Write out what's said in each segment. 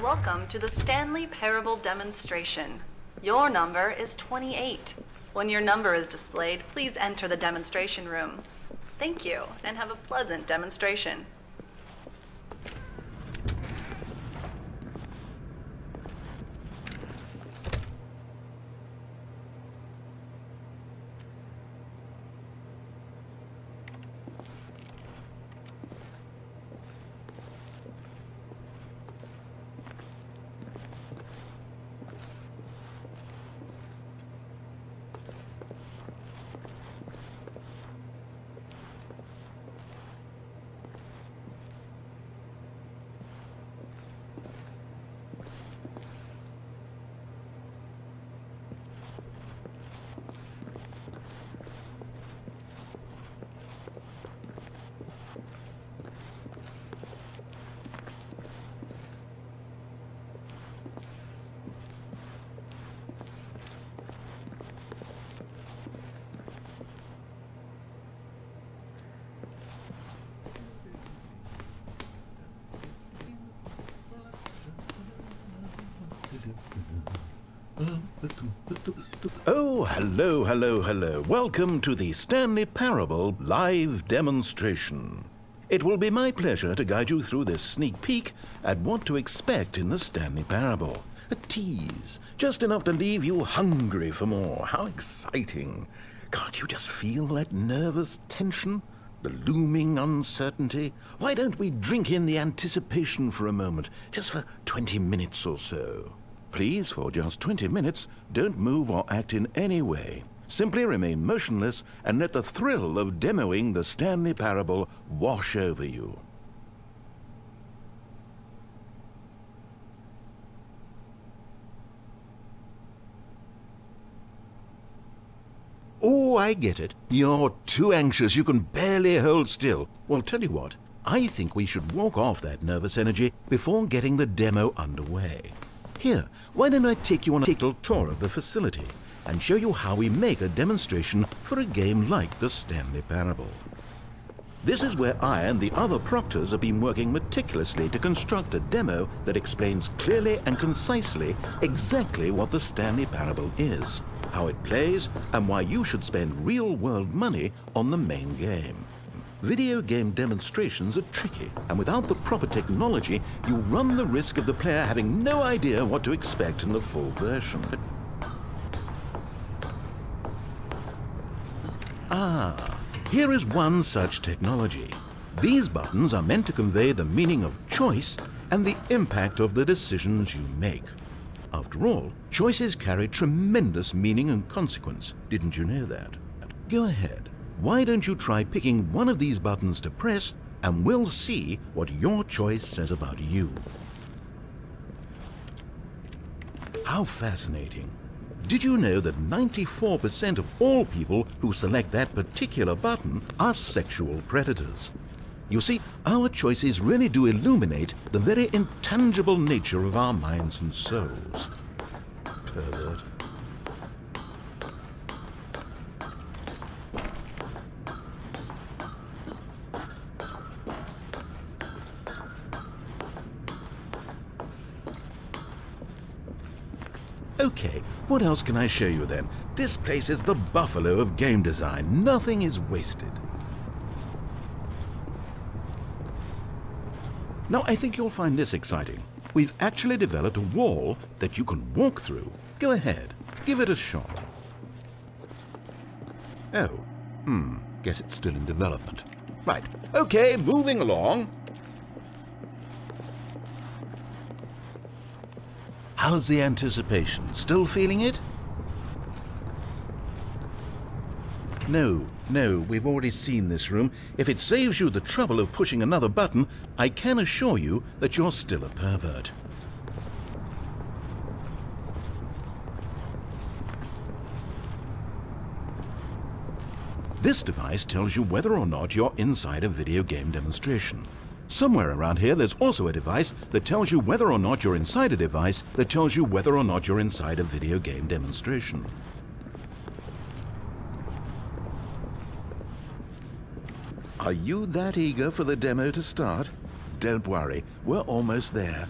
Welcome to the Stanley Parable Demonstration. Your number is 28. When your number is displayed, please enter the demonstration room. Thank you, and have a pleasant demonstration. Oh, hello. Welcome to the Stanley Parable live demonstration. It will be my pleasure to guide you through this sneak peek at what to expect in the Stanley Parable. A tease, just enough to leave you hungry for more. How exciting. Can't you just feel that nervous tension? The looming uncertainty? Why don't we drink in the anticipation for a moment, just for 20 minutes or so? Please, for just 20 minutes, don't move or act in any way. Simply remain motionless and let the thrill of demoing the Stanley Parable wash over you. Oh, I get it. You're too anxious. You can barely hold still. Well, tell you what. I think we should walk off that nervous energy before getting the demo underway. Here, why don't I take you on a little tour of the facility and show you how we make a demonstration for a game like the Stanley Parable. This is where I and the other proctors have been working meticulously to construct a demo that explains clearly and concisely exactly what the Stanley Parable is, how it plays, and why you should spend real-world money on the main game. Video game demonstrations are tricky, and without the proper technology, you run the risk of the player having no idea what to expect in the full version. Here is one such technology. These buttons are meant to convey the meaning of choice and the impact of the decisions you make. After all, choices carry tremendous meaning and consequence. Didn't you know that? Go ahead. Why don't you try picking one of these buttons to press, and we'll see what your choice says about you. How fascinating. Did you know that 94% of all people who select that particular button are sexual predators? You see, our choices really do illuminate the very intangible nature of our minds and souls. Pervert. Okay, what else can I show you then? This place is the buffalo of game design. Nothing is wasted. Now, I think you'll find this exciting. We've actually developed a wall that you can walk through. Go ahead, give it a shot. Oh, guess it's still in development. Right, okay, moving along. How's the anticipation? Still feeling it? No, we've already seen this room. If it saves you the trouble of pushing another button, I can assure you that you're still a pervert. This device tells you whether or not you're inside a video game demonstration. Somewhere around here, there's also a device that tells you whether or not you're inside a device that tells you whether or not you're inside a video game demonstration. Are you that eager for the demo to start? Don't worry, we're almost there.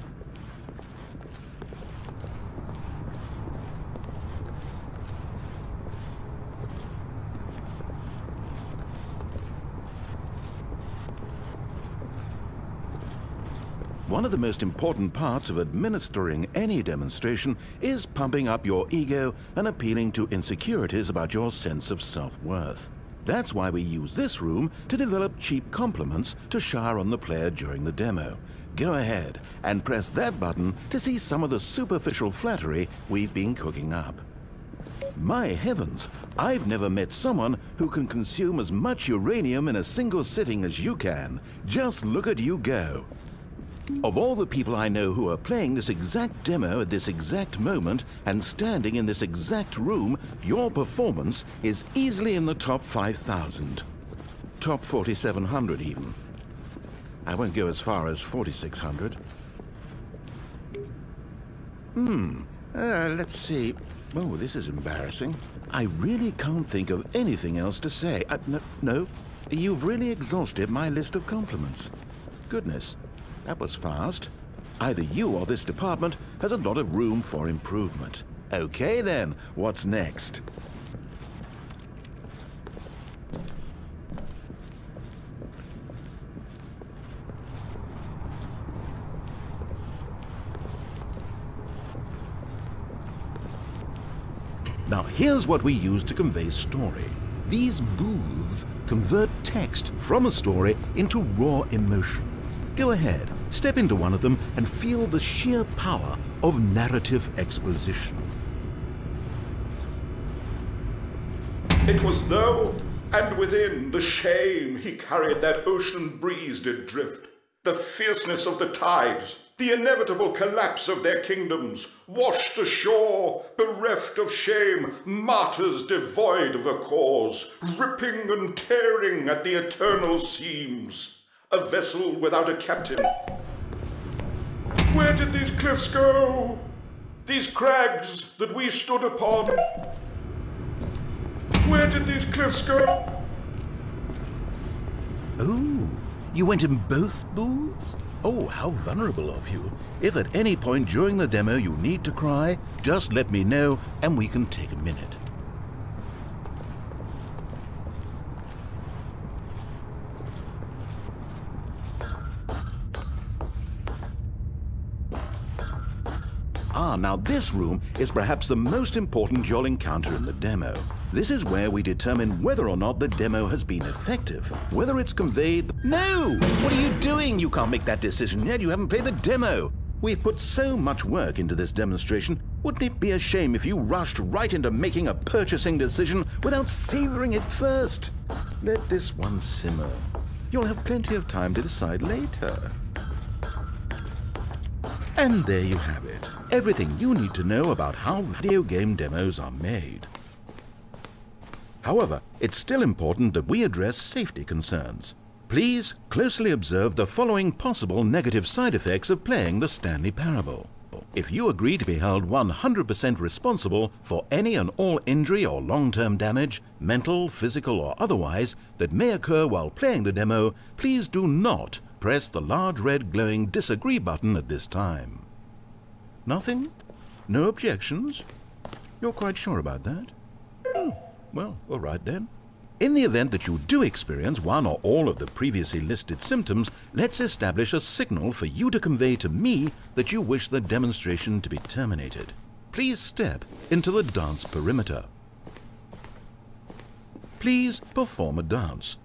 One of the most important parts of administering any demonstration is pumping up your ego and appealing to insecurities about your sense of self-worth. That's why we use this room to develop cheap compliments to shower on the player during the demo. Go ahead and press that button to see some of the superficial flattery we've been cooking up. My heavens, I've never met someone who can consume as much uranium in a single sitting as you can. Just look at you go. Of all the people I know who are playing this exact demo at this exact moment and standing in this exact room, your performance is easily in the top 5,000. Top 4,700 even. I won't go as far as 4,600. Let's see. Oh, this is embarrassing. I really can't think of anything else to say. No, you've really exhausted my list of compliments. Goodness, that was fast. Either you or this department has a lot of room for improvement. Okay then, what's next? Now, here's what we use to convey story. These booths convert text from a story into raw emotion. Go ahead, step into one of them and feel the sheer power of narrative exposition. It was though, and within the shame he carried that ocean breeze did drift. The fierceness of the tides, the inevitable collapse of their kingdoms, washed ashore, bereft of shame, martyrs devoid of a cause, ripping and tearing at the eternal seams. A vessel without a captain. Where did these cliffs go? These crags that we stood upon? Where did these cliffs go? Oh, you went in both booths? Oh, how vulnerable of you. If at any point during the demo you need to cry, just let me know and we can take a minute. Now this room is perhaps the most important you'll encounter in the demo. This is where we determine whether or not the demo has been effective, whether it's conveyed... No! What are you doing? You can't make that decision yet. You haven't played the demo. We've put so much work into this demonstration. Wouldn't it be a shame if you rushed right into making a purchasing decision without savoring it first? Let this one simmer. You'll have plenty of time to decide later. And there you have it. Everything you need to know about how video game demos are made. However, it's still important that we address safety concerns. Please closely observe the following possible negative side effects of playing the Stanley Parable. If you agree to be held 100% responsible for any and all injury or long-term damage, mental, physical or otherwise, that may occur while playing the demo, please do not press the large red glowing disagree button at this time. Nothing? No objections? You're quite sure about that? Oh, well, all right then. In the event that you do experience one or all of the previously listed symptoms, let's establish a signal for you to convey to me that you wish the demonstration to be terminated. Please step into the dance perimeter. Please perform a dance.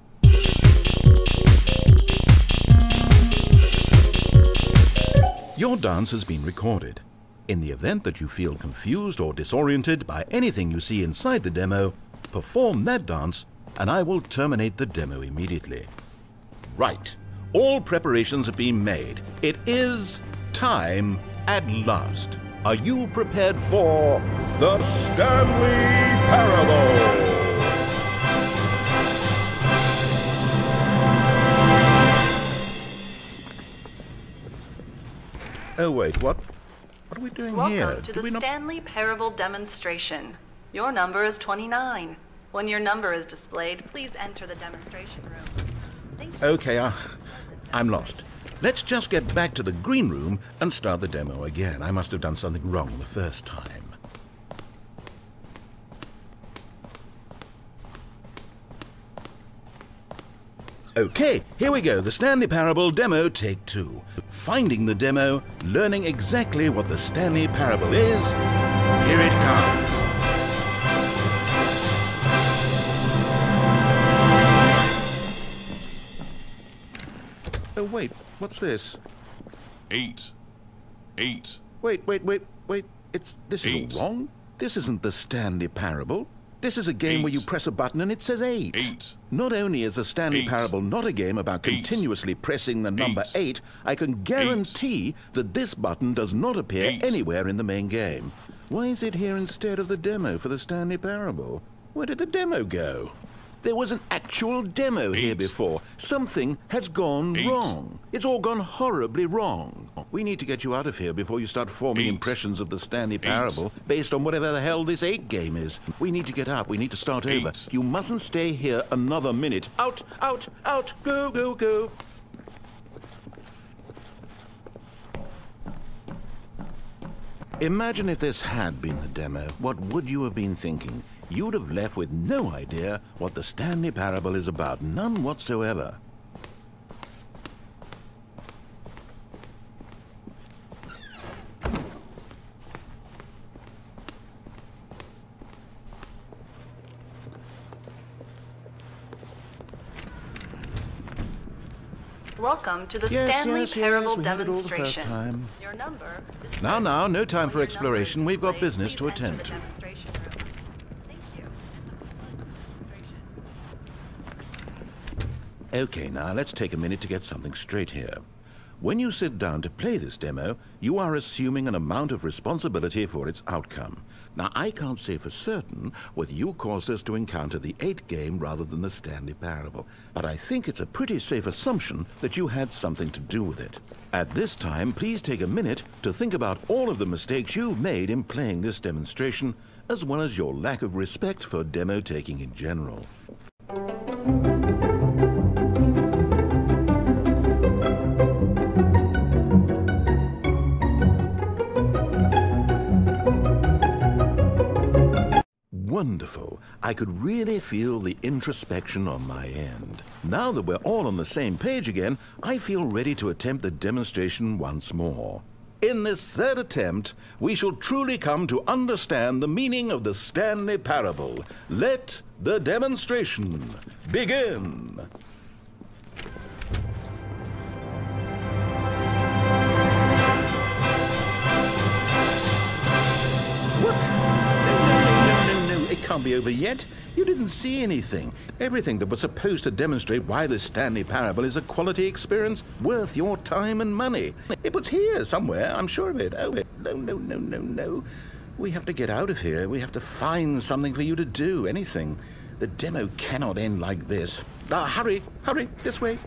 Your dance has been recorded. In the event that you feel confused or disoriented by anything you see inside the demo, perform that dance and I will terminate the demo immediately. Right. All preparations have been made. It is time at last. Are you prepared for the Stanley Parable? Oh wait, what are we doing here? Welcome to the Stanley Parable demonstration. Your number is 29. When your number is displayed, please enter the demonstration room. Thank you. Okay, I'm lost. Let's just get back to the green room and start the demo again. I must have done something wrong the first time. Okay, here we go. The Stanley Parable Demo, take 2. Finding the demo, learning exactly what the Stanley Parable is. Here it comes. Oh, wait, what's this? 8. Wait. This is all wrong. This isn't the Stanley Parable. This is a game where you press a button and it says 8. 8. Not only is the Stanley Parable not a game about continuously pressing the number 8, I can guarantee that this button does not appear anywhere in the main game. Why is it here instead of the demo for the Stanley Parable? Where did the demo go? There was an actual demo here before. Something has gone wrong. It's all gone horribly wrong. We need to get you out of here before you start forming impressions of the Stanley Parable based on whatever the hell this 8 game is. We need to get out. We need to start over. You mustn't stay here another minute. Out, out, out. Go, go, go. Imagine if this had been the demo. What would you have been thinking? You'd have left with no idea what the Stanley Parable is about. None whatsoever. Welcome to the Yes, Stanley yes, Parable we had it all the first demonstration. time. Your number is Now, no time for When your exploration. number is We've got displayed, business to please enter attend the to. demonstration room. Thank you. Okay, now let's take a minute to get something straight here. When you sit down to play this demo, you are assuming an amount of responsibility for its outcome. Now, I can't say for certain whether you caused us to encounter the 8 game rather than the Stanley Parable, but I think it's a pretty safe assumption that you had something to do with it. At this time, please take a minute to think about all of the mistakes you've made in playing this demonstration, as well as your lack of respect for demo taking in general. Wonderful. I could really feel the introspection on my end. Now that we're all on the same page again, I feel ready to attempt the demonstration once more. In this 3rd attempt, we shall truly come to understand the meaning of the Stanley Parable. Let the demonstration begin. What? It can't be over yet. You didn't see anything. Everything that was supposed to demonstrate why the Stanley Parable is a quality experience worth your time and money. It was here somewhere, I'm sure of it. Oh, no. We have to get out of here. We have to find something for you to do, anything. The demo cannot end like this. Hurry, this way.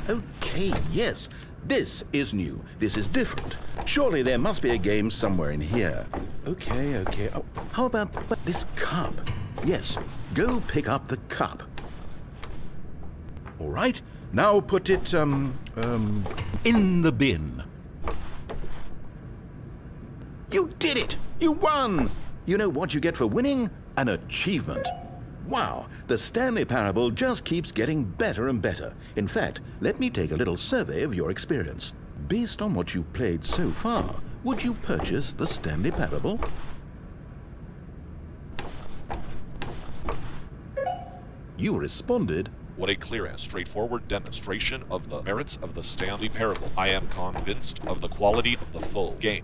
Okay, yes. This is new. This is different. Surely there must be a game somewhere in here. Okay. Oh, how about this cup? Yes, go pick up the cup. All right, now put it, in the bin. You did it! You won! You know what you get for winning? An achievement. Wow, the Stanley Parable just keeps getting better and better. In fact, let me take a little survey of your experience. Based on what you've played so far, would you purchase the Stanley Parable? You responded, What a clear and straightforward demonstration of the merits of the Stanley Parable. I am convinced of the quality of the full game.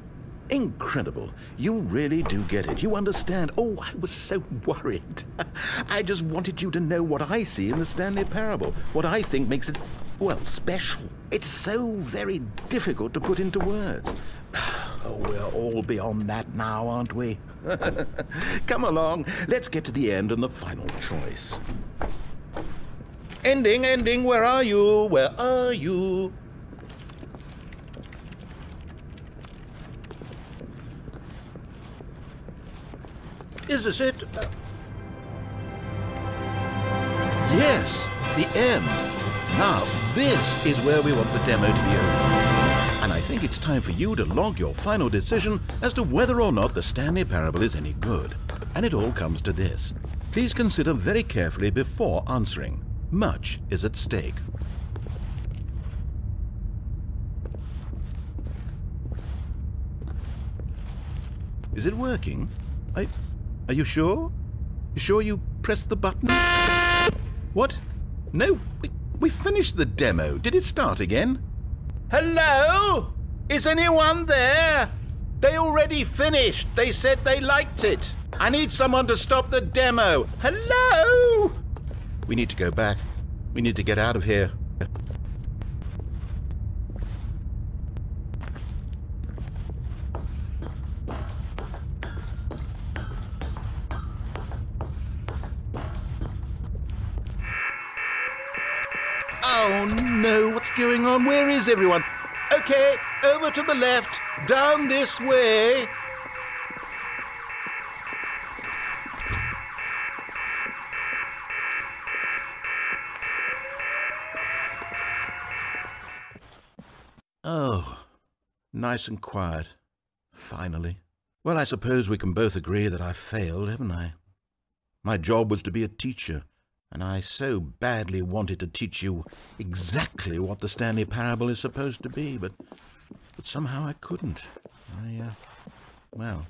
Incredible. You really do get it. You understand. Oh, I was so worried. I just wanted you to know what I see in the Stanley Parable, what I think makes it, well, special. It's so very difficult to put into words. Oh, we're all beyond that now, aren't we? Come along. Let's get to the end and the final choice. Ending, where are you? Where are you? Is this it? Yes, the end. Now, this is where we want the demo to be over. And I think it's time for you to log your final decision as to whether or not the Stanley Parable is any good. And it all comes to this. Please consider very carefully before answering. Much is at stake. Is it working? Are you sure? You sure you pressed the button? What? No, we finished the demo. Did it start again? Hello? Is anyone there? They already finished. They said they liked it. I need someone to stop the demo. Hello? We need to go back. We need to get out of here. Oh no, what's going on? Where is everyone? Okay, over to the left, down this way. Oh, nice and quiet. Finally. Well, I suppose we can both agree that I failed, haven't I? My job was to be a teacher, and I so badly wanted to teach you exactly what the Stanley Parable is supposed to be, but somehow I couldn't. Well,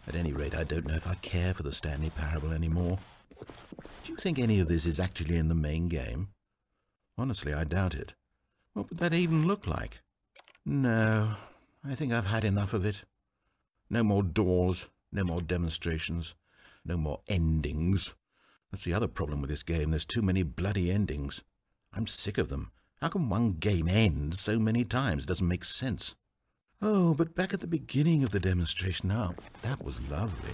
at any rate, I don't know if I care for the Stanley Parable anymore. Do you think any of this is actually in the main game? Honestly, I doubt it. What would that even look like? No, I think I've had enough of it. No more doors, no more demonstrations, no more endings. That's the other problem with this game. There's too many bloody endings. I'm sick of them. How can one game end so many times? It doesn't make sense. Oh, but back at the beginning of the demonstration, now, that was lovely.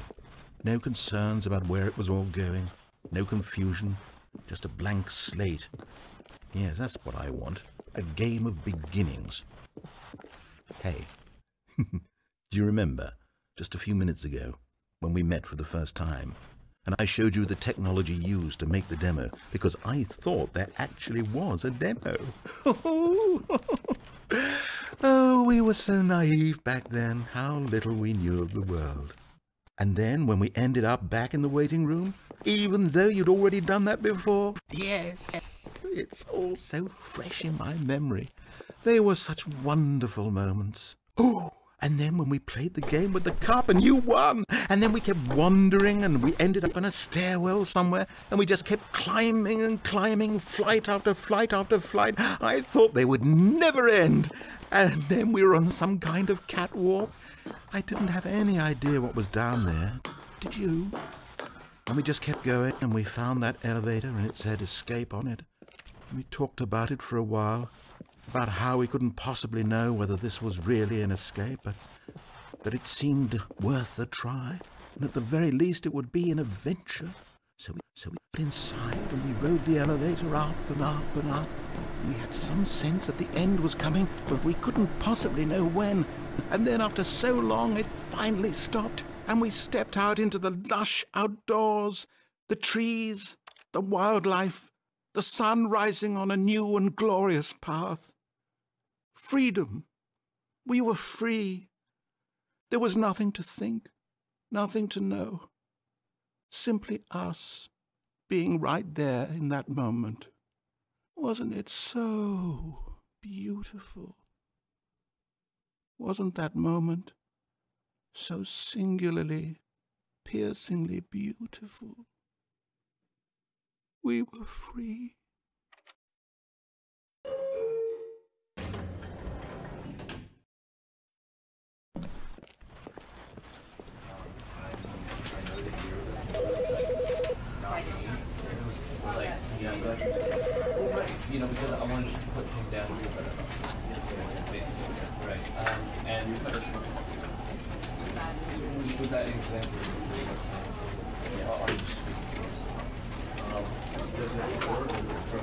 No concerns about where it was all going. No confusion. Just a blank slate. Yes, that's what I want. A game of beginnings. Hey, do you remember, just a few minutes ago, when we met for the first time, and I showed you the technology used to make the demo, because I thought there actually was a demo. Oh, we were so naive back then, how little we knew of the world. And then, when we ended up back in the waiting room, even though you'd already done that before, yes, it's all so fresh in my memory. They were such wonderful moments. Oh, and then when we played the game with the cup and you won, and then we kept wandering and we ended up in a stairwell somewhere and we just kept climbing and climbing, flight after flight after flight. I thought they would never end. And then we were on some kind of catwalk. I didn't have any idea what was down there. Did you? And we just kept going and we found that elevator and it said escape on it. And we talked about it for a while. About how we couldn't possibly know whether this was really an escape, but that it seemed worth a try, and at the very least it would be an adventure. So we went inside and we rode the elevator up and up and up. We had some sense that the end was coming, but we couldn't possibly know when. And then after so long it finally stopped, and we stepped out into the lush outdoors, the trees, the wildlife, the sun rising on a new and glorious path. Freedom. We were free. There was nothing to think, nothing to know. Simply us being right there in that moment. Wasn't it so beautiful? Wasn't that moment so singularly, piercingly beautiful? We were free. You know, because I wanted to put him down here, basically, right? And with that example, are you streets? Does it work from